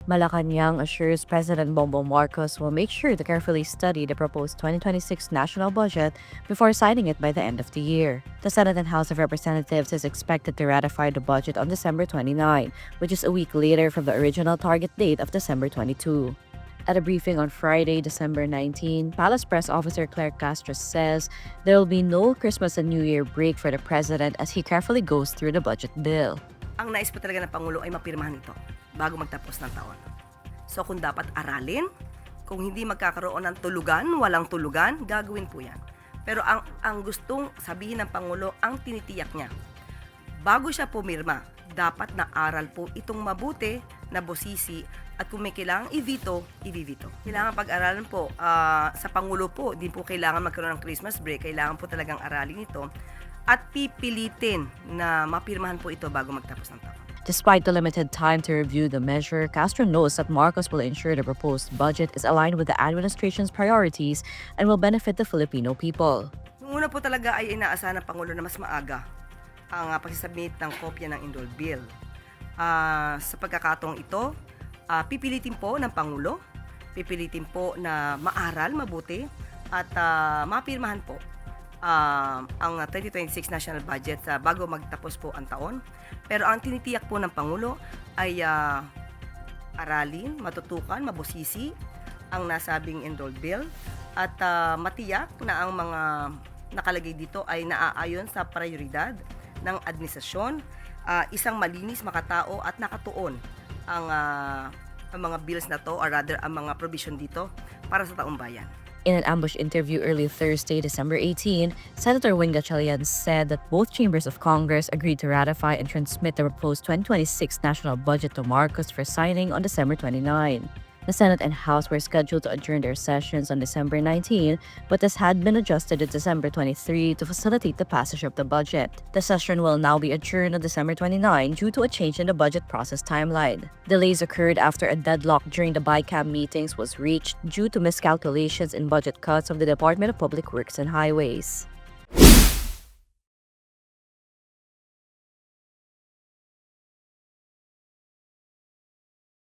Malacanang assures President Bongbong Marcos will make sure to carefully study the proposed 2026 national budget before signing it by the end of the year. The Senate and House of Representatives is expected to ratify the budget on December 29, which is a week later from the original target date of December 22. At a briefing on Friday, December 19, Palace Press Officer Claire Castro says there will be no Christmas and New Year break for the president as he carefully goes through the budget bill. Ang nais po talaga ng Pangulo ay mapirmahan ito bago magtapos ng taon. So kung dapat aralin, kung hindi magkakaroon ng tulugan, walang tulugan, gagawin po yan. Pero ang gustong sabihin ng Pangulo, ang tinitiyak niya, bago siya pumirma, dapat na aral po itong mabuti na bosisi at kung may kailangang i-veto, i-veto. Kailangan pag-aralan po, sa Pangulo po, din po kailangan magkaroon ng Christmas break, kailangan po talagang aralin ito at pipilitin na mapirmahan po ito bago magtapos ng taon. Despite the limited time to review the measure, Castro knows that Marcos will ensure the proposed budget is aligned with the administration's priorities and will benefit the Filipino people. Yung una po talaga ay inaasahan ng Pangulo na mas maaga ang pagsasubmit ng kopya ng Indol Bill. Sa pagkakataong ito, pipilitin po ng Pangulo, pipilitin po na maaral, mabuti, at mapirmahan po ang 2026 national budget bago magtapos po ang taon. Pero ang tinitiyak po ng Pangulo ay aralin, matutukan, mabusisi ang nasabing Indol Bill at matiyak na ang mga nakalagay dito ay naaayon sa prioridad ng administrasyon, isang malinis, makatao at nakatuon ang mga bills na to or rather ang mga provision dito para sa taong bayan. In an ambush interview early Thursday, December 18, Senator Wing Gatchalian said that both chambers of Congress agreed to ratify and transmit the proposed 2026 national budget to Marcos for signing on December 29. The Senate and House were scheduled to adjourn their sessions on December 19, but this had been adjusted to December 23 to facilitate the passage of the budget. The session will now be adjourned on December 29 due to a change in the budget process timeline. Delays occurred after a deadlock during the BICAM meetings was reached due to miscalculations in budget cuts of the Department of Public Works and Highways.